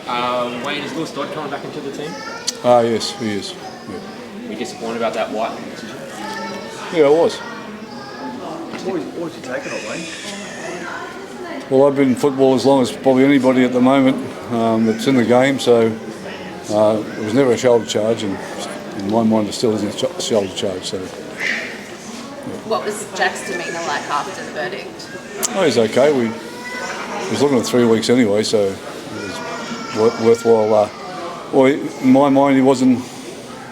Wayne, is Lewis Dodd coming back into the team? Yes, he is. Yeah. Were you disappointed about that Wighton decision? Yeah, I was. What was you taking it, Wayne? Well, I've been in football as long as probably anybody at the moment that's in the game, so it was never a shoulder charge, and in my mind it still isn't a shoulder charge. So. What was Jack's demeanour like after the verdict? Oh, he's okay. We was looking at 3 weeks anyway, so it was worthwhile. Well, in my mind, it wasn't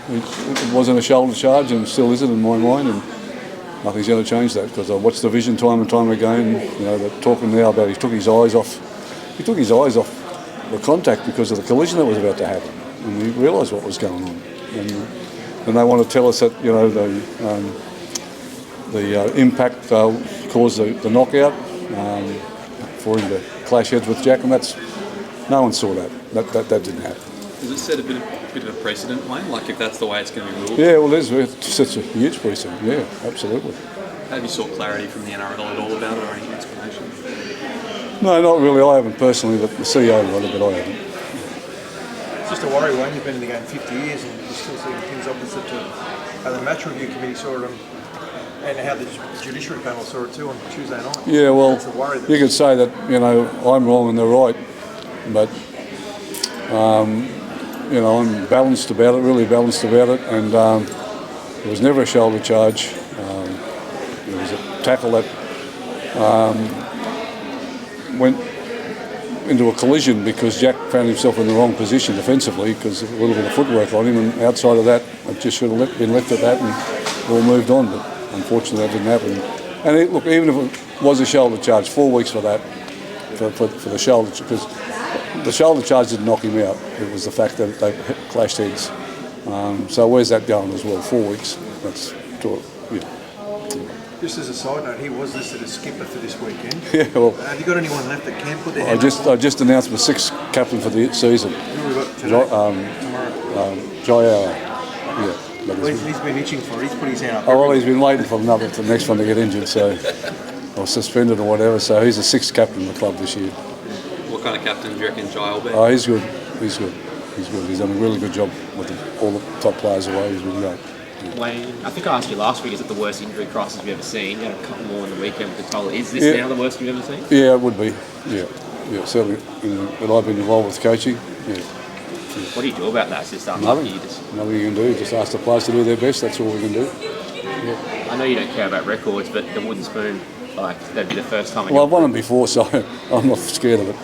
a shoulder charge, and still isn't in my mind, and nothing's going to change that because I watched the vision time and time again. You know, they're talking now about he took his eyes off the contact because of the collision that was about to happen, and he realised what was going on. And they want to tell us that the impact caused the knockout for him to clash heads with Jack, and no one saw that. That didn't happen. Does it set a bit of a precedent, Wayne? Like if that's the way it's going to be ruled? Yeah, well, it sets a huge precedent. Yeah, absolutely. Have you sought clarity from the NRL at all about it, or any explanation? No, not really. I haven't personally, but the CEO might have, but I haven't. It's just a worry, Wayne. You've been in the game 50 years and you're still seeing things opposite to how the match review committee saw it and how the judiciary panel saw it too on Tuesday night. Yeah, well, That's a worry you could say that, I'm wrong and they're right, but, I'm balanced about it, really balanced about it, and it was never a shoulder charge. It was a tackle that went into a collision because Jack found himself in the wrong position defensively because of a little bit of footwork on him, and outside of that, it just should have been left at that and all moved on, but unfortunately that didn't happen. And look, even if it was a shoulder charge, 4 weeks for that, for the shoulder, because the shoulder charge didn't knock him out. It was the fact that they clashed heads. So where's that going as well? 4 weeks. That's Just as a side note, he was listed as skipper for this weekend. Yeah, well, Have you got anyone left that can put their I hand just announced my 6th captain for the season. Who we got today? Tomorrow. Jair. Yeah. He's been itching for it. He's put his hand up. Oh, well, he's been waiting for the next one to get injured, so or suspended or whatever. So he's the 6th captain of the club this year. What kind of captain do you reckon Jai will be? Oh, he's good. He's good. He's done a really good job with all the top players away. He's been great. Wayne, I think I asked you last week, is it the worst injury crisis you've ever seen? You had a couple more on the weekend with the toll. Is this now the worst you've ever seen? Yeah, it would be. Yeah, certainly. When I've been involved with coaching, yeah. What do you do about that? It's just Nothing you can do. Just ask the players to do their best. That's all we can do. Yeah. I know you don't care about records, but the wooden spoon, that'd be the first time. Well, I've won them before, so I'm not scared of it.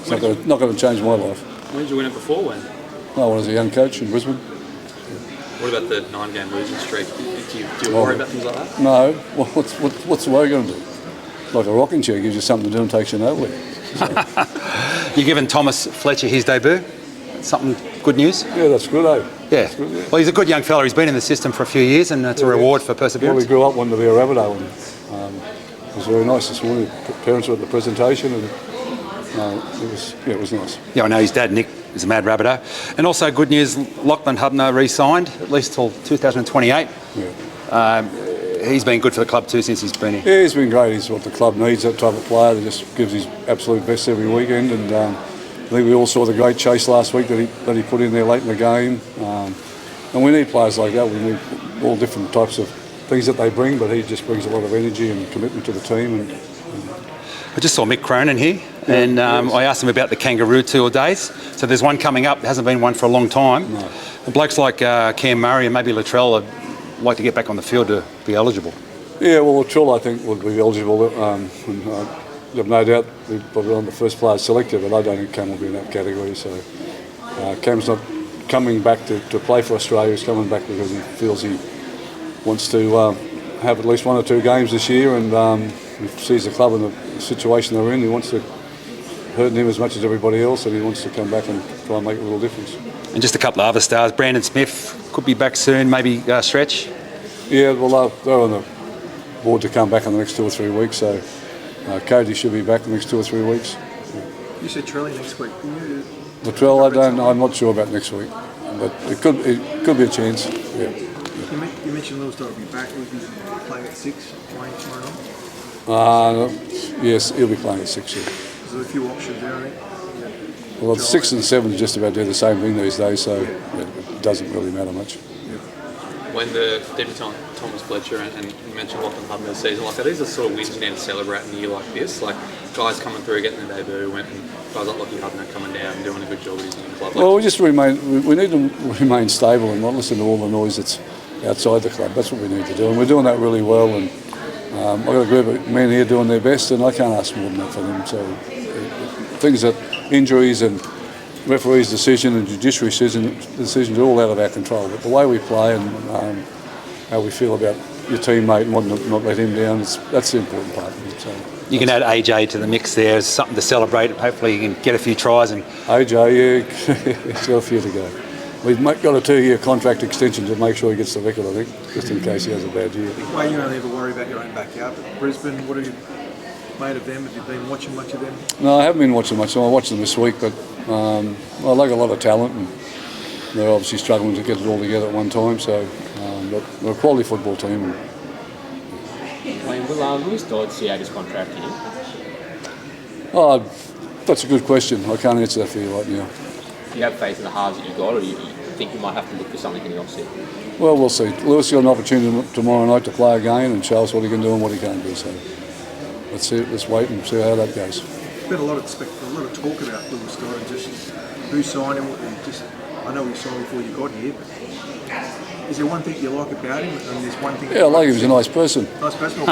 It's not going to change my life. When did you win it before, Wayne? I was a young coach in Brisbane. What about the 9-game losing streak? Do you worry about things like that? No. Well, what's the way going to do? Like a rocking chair gives you something to do and takes you nowhere. So. You're giving Thomas Fletcher his debut? Something good news? Yeah, that's good, eh? Yeah. That's good, yeah. Well, he's a good young fella. He's been in the system for a few years, and it's a reward for perseverance. Well, he grew up wanting to be a Rabbitoh, and it was very nice this morning. Parents were at the presentation, and it was nice. Yeah, I know his dad, Nick, is a mad Rabbitoh. And also good news, Lachlan Hubner re-signed, at least till 2028. Yeah. He's been good for the club too since he's been here. Yeah, he's been great. He's what the club needs, that type of player that just gives his absolute best every weekend. And I think we all saw the great chase last week that he put in there late in the game. And we need players like that. We need all different types of things that they bring, but he just brings a lot of energy and commitment to the team. I just saw Mick Cronin here, and I asked him about the Kangaroo Tour days. So there's one coming up. There hasn't been one for a long time. No. And blokes like Cam Murray and maybe Latrell would like to get back on the field to be eligible. Yeah, well, Latrell I think would be eligible. I have no doubt he'll probably on the first player selected, but I don't think Cam will be in that category. So Cam's not coming back to play for Australia. He's coming back because he feels he wants to have at least 1 or 2 games this year, and he sees the club in the situation they're in. He wants to hurt him as much as everybody else, and he wants to come back and try and make a little difference. And just a couple of other stars. Brandon Smith could be back soon, maybe Stretch. Yeah, well, they're on the board to come back in the next 2 or 3 weeks, so Cody should be back in the next 2 or 3 weeks. You said Trelly next week. Latrell, I'm not sure about next week, but it could be a chance. Yeah. You mentioned Lewis Dodd will be back. Will he be playing at 6, playing tomorrow night? Yes, he'll be playing at 6. Yeah. There's a few options there, I think. Well, 6 and 7 just about do the same thing these days, so it doesn't really matter much. When the debutant Thomas Fletcher and you mentioned Lachlan Hubner's season like that, these are sort of wins you need to celebrate in a year like this. Like guys coming through, getting their debut, and guys like Lachlan Hubner coming down and doing a good job at his new club. Well, we need to remain stable and not listen to all the noise that's outside the club. That's what we need to do, and we're doing that really well. And I've got a group of men here doing their best, and I can't ask more than that for them. So things that injuries and referee's decision and judiciary decisions are all out of our control. But the way we play and how we feel about your teammate and wanting to not let him down, that's the important part. So You can add AJ to the mix there as something to celebrate. Hopefully you can get a few tries. And AJ, yeah, he's got a few to go. We've got a 2-year contract extension to make sure he gets the record, I think, just in case he has a bad year. Well, you don't ever worry about your own backyard. But Brisbane, what have you made of them? Have you been watching much of them? No, I haven't been watching much. I watched them this week, but I like a lot of talent, and they're obviously struggling to get it all together at one time. So, but they're a quality football team. Wayne, will Lewis Dodd see out his contract here? Oh, that's a good question. I can't answer that for you right now. Do you have faith in the halves that you got, or do you think you might have to look for something in the offset? Well, we'll see. Lewis got an opportunity tomorrow night to play again and show us what he can do and what he can't do. So let's see. Let's wait and see how that goes. There's been a lot of talk about Lewis Dodd and just who signed him. And just, I know he signed before you got here, but is there one thing you like about him? And there's one thing. Yeah, I like him. He's a nice person. Nice person.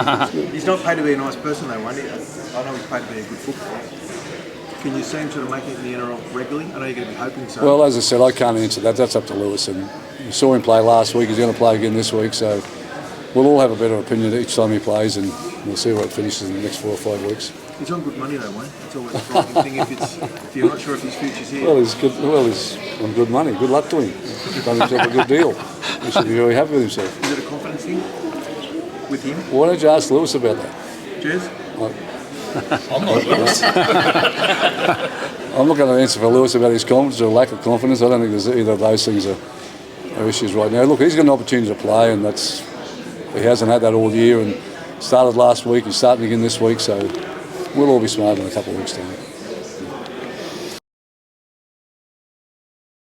He's not paid to be a nice person, though, won't he? I know he's paid to be a good footballer. Can you see him sort of making it in the NRL regularly? I know you're going to be hoping so. Well, as I said, I can't answer that. That's up to Lewis. And you saw him play last week. He's going to play again this week. So we'll all have a better opinion each time he plays, and we'll see where it finishes in the next 4 or 5 weeks. He's on good money, though, Wayne. That's always a frightening thing if you're not sure if his future's here. Well, he's on good money. Good luck to him. He's done himself a good deal. He should be very happy with himself. Is it a confidence thing with him? Why don't you ask Lewis about that? Jez? I'm not going to answer for Lewis about his confidence or lack of confidence. I don't think there's either of those things are issues right now. Look, he's got an opportunity to play, and he hasn't had that all year. And started last week. He's starting again this week, so we'll all be smart in a couple of weeks' time.